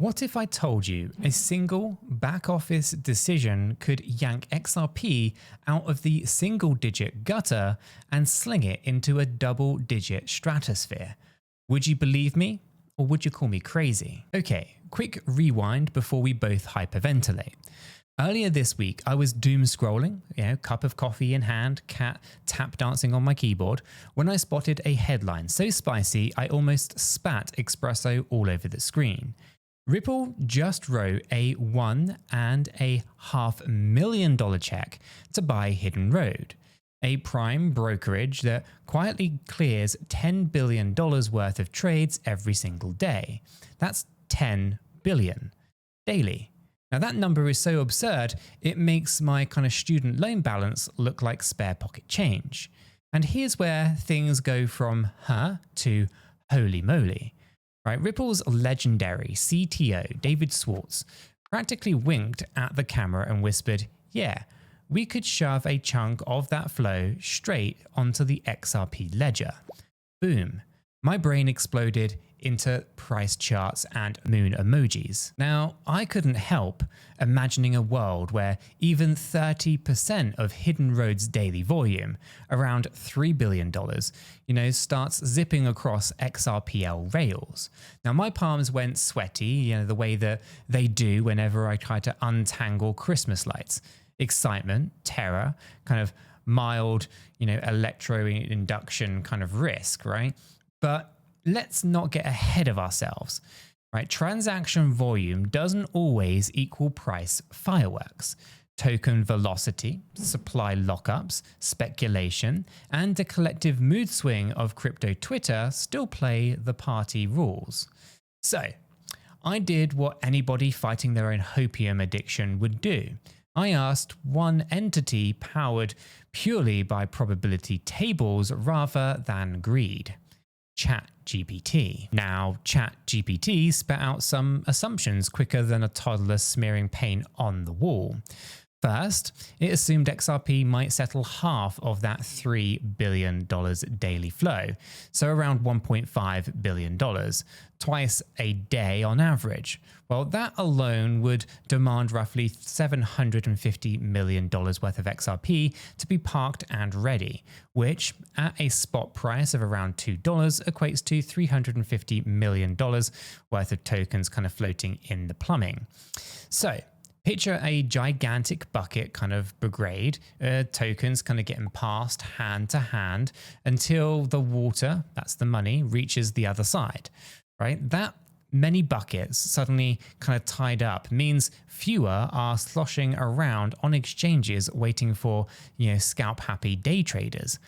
What if I told you a single back office decision could yank XRP out of the single digit gutter and sling it into a double digit stratosphere? Would you believe me, or would you call me crazy? Okay, quick rewind before we both hyperventilate. Earlier this week, I was doom scrolling, cup of coffee in hand, cat tap dancing on my keyboard, when I spotted a headline so spicy I almost spat espresso all over the screen. Ripple just wrote a $1.5 million check to buy Hidden Road, a prime brokerage that quietly clears $10 billion worth of trades every single day. That's 10 billion daily. Now that number is so absurd, it makes my kind of student loan balance look like spare pocket change. And here's where things go from to holy moly. Right, Ripple's legendary CTO, David Schwartz, practically winked at the camera and whispered, yeah, we could shove a chunk of that flow straight onto the XRP ledger. Boom. My brain exploded into price charts and moon emojis. Now, I couldn't help imagining a world where even 30% of Hidden Road's daily volume, around $3 billion, starts zipping across XRPL rails. Now, my palms went sweaty, the way that they do whenever I try to untangle Christmas lights. Excitement, terror, kind of mild, electro-induction kind of risk, right? But let's not get ahead of ourselves, right? Transaction volume doesn't always equal price fireworks. Token velocity, supply lockups, speculation, and the collective mood swing of crypto Twitter still play the party rules. So, I did what anybody fighting their own hopium addiction would do. I asked one entity powered purely by probability tables rather than greed. ChatGPT. Now, ChatGPT spat out some assumptions quicker than a toddler smearing paint on the wall. First, it assumed XRP might settle half of that $3 billion daily flow, so around $1.5 billion, twice a day on average. Well, that alone would demand roughly $750 million worth of XRP to be parked and ready, which at a spot price of around $2 equates to $350 million worth of tokens kind of floating in the plumbing. So, picture a gigantic bucket kind of brigade, tokens kind of getting passed hand to hand until the water, that's the money, reaches the other side, right? That many buckets suddenly kind of tied up means fewer are sloshing around on exchanges waiting for, scalp happy day traders.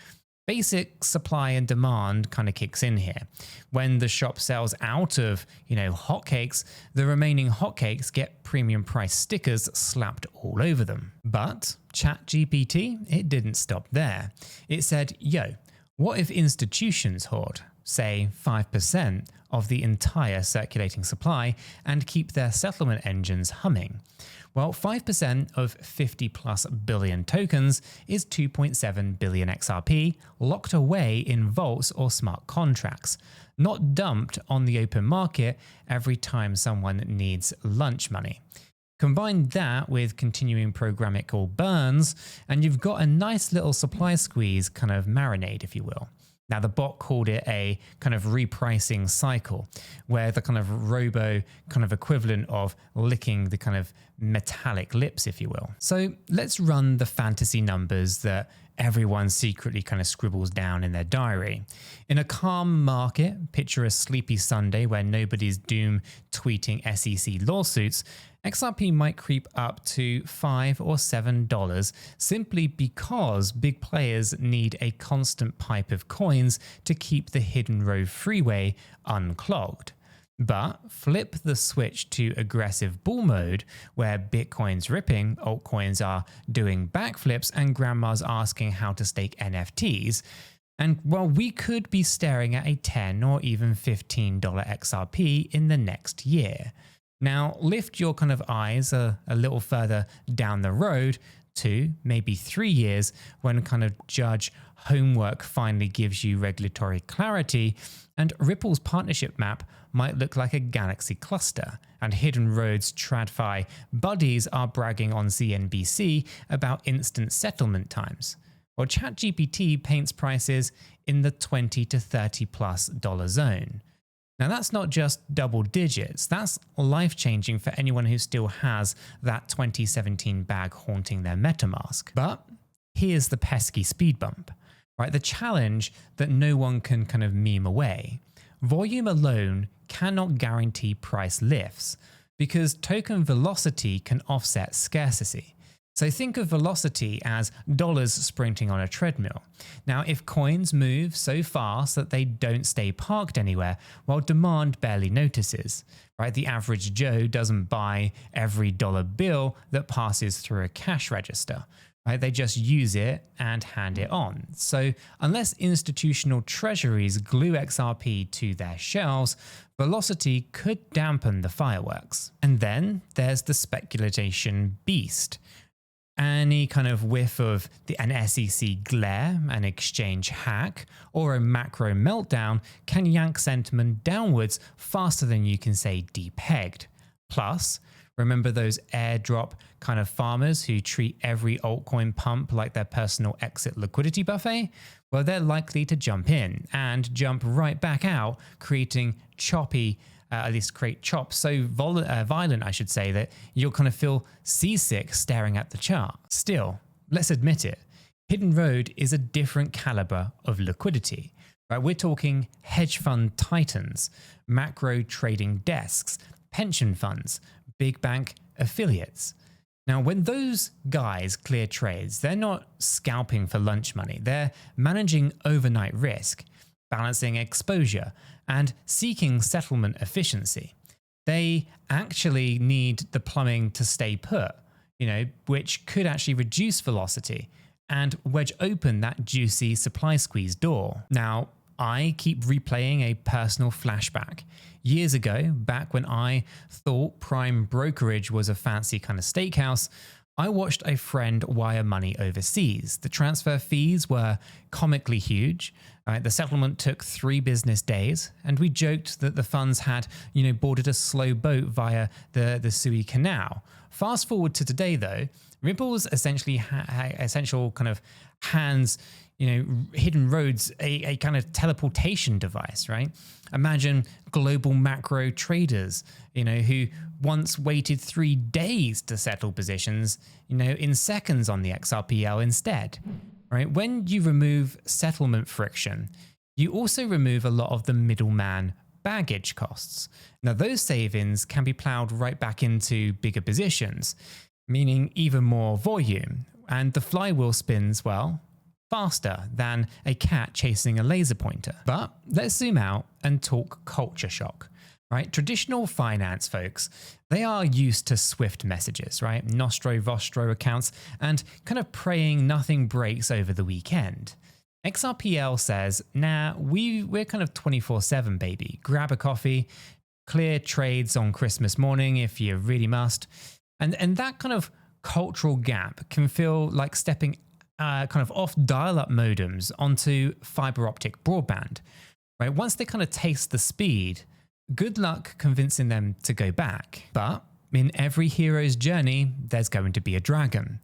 Basic supply and demand kind of kicks in here. When the shop sells out of, hotcakes, the remaining hotcakes get premium price stickers slapped all over them. But ChatGPT, it didn't stop there. It said, what if institutions hoard, say 5% of the entire circulating supply and keep their settlement engines humming? Well, 5% of 50 plus billion tokens is 2.7 billion XRP locked away in vaults or smart contracts, not dumped on the open market every time someone needs lunch money. Combine that with continuing programmable burns, and you've got a nice little supply squeeze kind of marinade, if you will. Now, the bot called it a kind of repricing cycle, where the kind of robo kind of equivalent of licking the kind of metallic lips, if you will. So let's run the fantasy numbers that everyone secretly kind of scribbles down in their diary. In a calm market, picture a sleepy Sunday where nobody's doom tweeting SEC lawsuits, XRP might creep up to $5 or $7 simply because big players need a constant pipe of coins to keep the Hidden Road freeway unclogged. But flip the switch to aggressive bull mode, where Bitcoin's ripping, altcoins are doing backflips, and grandma's asking how to stake NFTs. And well, we could be staring at a $10 or even $15 XRP in the next year. Now, lift your kind of eyes a little further down the road to maybe 3 years when kind of judge homework finally gives you regulatory clarity and Ripple's partnership map might look like a galaxy cluster, and 𝗕𝗘𝗪𝗔𝗥𝗘 TradFi buddies are bragging on CNBC about instant settlement times. Or ChatGPT paints prices in the $20 to $30+ zone. Now that's not just double digits, that's life-changing for anyone who still has that 2017 bag haunting their MetaMask. But here's the pesky speed bump, right? The challenge that no one can kind of meme away. Volume alone cannot guarantee price lifts because token velocity can offset scarcity. So think of velocity as dollars sprinting on a treadmill. Now, if coins move so fast that they don't stay parked anywhere, well, demand barely notices, right? The average Joe doesn't buy every dollar bill that passes through a cash register, right? They just use it and hand it on. So unless institutional treasuries glue XRP to their shelves, velocity could dampen the fireworks. And then there's the speculation beast. Any kind of whiff of an SEC glare, an exchange hack, or a macro meltdown can yank sentiment downwards faster than you can say depegged. Plus, remember those airdrop kind of farmers who treat every altcoin pump like their personal exit liquidity buffet? Well, they're likely to jump in and jump right back out, creating choppy at least create chops so violent, I should say, that you'll kind of feel seasick staring at the chart. Still, let's admit it, Hidden Road is a different caliber of liquidity. Right? We're talking hedge fund titans, macro trading desks, pension funds, big bank affiliates. Now, when those guys clear trades, they're not scalping for lunch money. They're managing overnight risk, balancing exposure, and seeking settlement efficiency. They actually need the plumbing to stay put, which could actually reduce velocity and wedge open that juicy supply squeeze door. Now, I keep replaying a personal flashback. Years ago, back when I thought prime brokerage was a fancy kind of steakhouse, I watched a friend wire money overseas. The transfer fees were comically huge. The settlement took 3 business days, and we joked that the funds had, boarded a slow boat via the Suez Canal. Fast forward to today, though, Ripple's essentially essential kind of hands, Hidden Road's a kind of teleportation device, right? Imagine global macro traders, who once waited 3 days to settle positions, in seconds on the XRPL instead, right? When you remove settlement friction, you also remove a lot of the middleman baggage costs. Now, those savings can be plowed right back into bigger positions, meaning even more volume, and the flywheel spins, well, faster than a cat chasing a laser pointer. But let's zoom out and talk culture shock, right? Traditional finance folks, they are used to swift messages, right? Nostro Vostro accounts and kind of praying nothing breaks over the weekend. XRPL says, nah, we're kind of 24/7, baby. Grab a coffee, clear trades on Christmas morning if you really must. And that kind of cultural gap can feel like stepping kind of off dial-up modems onto fiber optic broadband, right? Once they kind of taste the speed, good luck convincing them to go back. But in every hero's journey, there's going to be a dragon.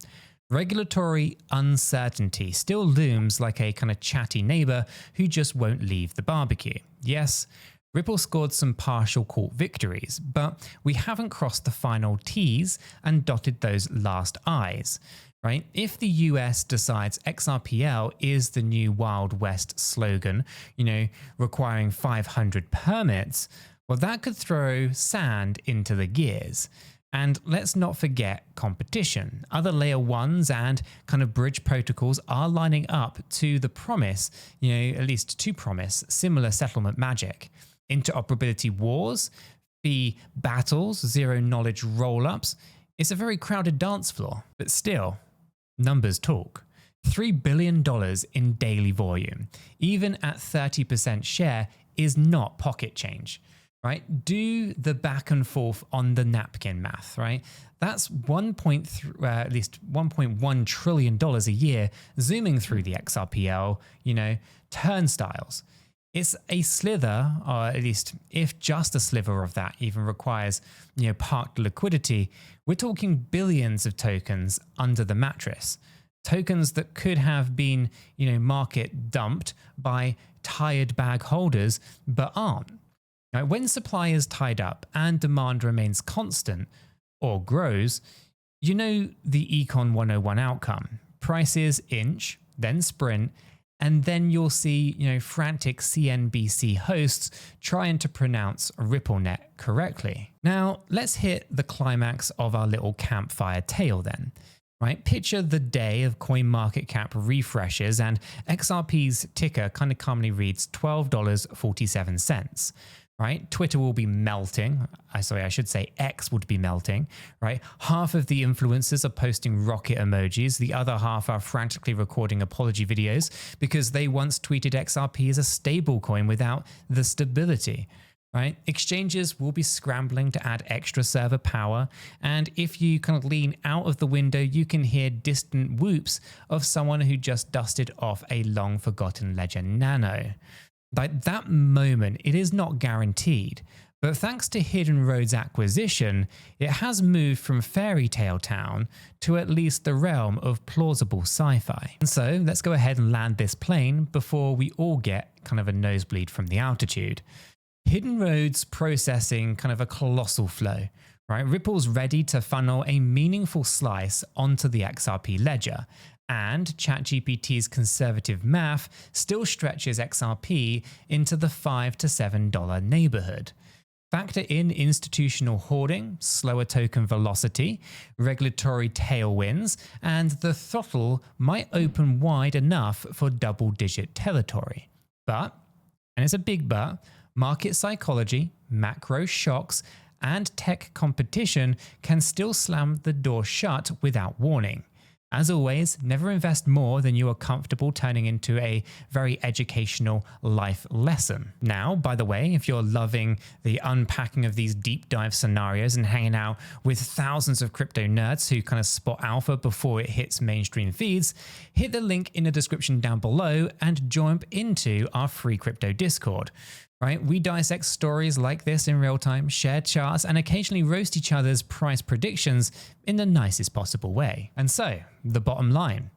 Regulatory uncertainty still looms like a kind of chatty neighbor who just won't leave the barbecue. Yes, Ripple scored some partial court victories, but we haven't crossed the final T's and dotted those last I's. Right? If the US decides XRPL is the new Wild West slogan, requiring 500 permits, well, that could throw sand into the gears. And let's not forget competition. Other layer ones and kind of bridge protocols are lining up to the promise, at least to promise similar settlement magic. Interoperability wars, fee battles, zero knowledge roll-ups. It's a very crowded dance floor, but still, numbers talk. $3 billion in daily volume, even at 30% share, is not pocket change, right? Do the back and forth on the napkin math, right? That's at least $1.1 trillion a year zooming through the XRPL, turnstiles. it's a slither, or at least if just a sliver of that even requires, parked liquidity, we're talking billions of tokens under the mattress. Tokens that could have been, market dumped by tired bag holders, but aren't. Now, when supply is tied up and demand remains constant or grows, the Econ 101 outcome. Prices inch, then sprint, and then you'll see, frantic CNBC hosts trying to pronounce RippleNet correctly. Now, let's hit the climax of our little campfire tale then. Right? Picture the day of CoinMarketCap refreshes and XRP's ticker kind of calmly reads $12.47. Right? Twitter will be melting. I should say X would be melting, right? Half of the influencers are posting rocket emojis. The other half are frantically recording apology videos because they once tweeted XRP as a stable coin without the stability. Right? Exchanges will be scrambling to add extra server power, and if you kind of lean out of the window, you can hear distant whoops of someone who just dusted off a long forgotten Ledger Nano. Like that moment, it is not guaranteed, but thanks to Hidden Road's acquisition, it has moved from fairy tale town to at least the realm of plausible sci-fi. And so let's go ahead and land this plane before we all get kind of a nosebleed from the altitude. Hidden Road's processing kind of a colossal flow, right? Ripple's ready to funnel a meaningful slice onto the XRP ledger, and ChatGPT's conservative math still stretches XRP into the $5 to $7 neighborhood. Factor in institutional hoarding, slower token velocity, regulatory tailwinds, and the throttle might open wide enough for double-digit territory. But, and it's a big but, market psychology, macro shocks, and tech competition can still slam the door shut without warning. As always, never invest more than you are comfortable turning into a very educational life lesson. Now, by the way, if you're loving the unpacking of these deep dive scenarios and hanging out with thousands of crypto nerds who kind of spot alpha before it hits mainstream feeds, hit the link in the description down below and jump into our free crypto Discord. Right? We dissect stories like this in real time, share charts, and occasionally roast each other's price predictions in the nicest possible way. And so, the bottom line.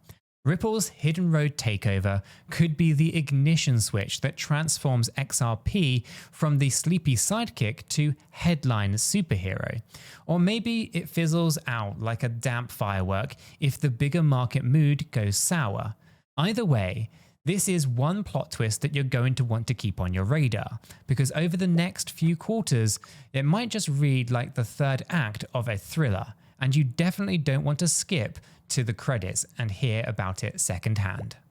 Ripple's Hidden Road takeover could be the ignition switch that transforms XRP from the sleepy sidekick to headline superhero. Or maybe it fizzles out like a damp firework if the bigger market mood goes sour. Either way, this is one plot twist that you're going to want to keep on your radar, because over the next few quarters, it might just read like the third act of a thriller, and you definitely don't want to skip to the credits and hear about it secondhand.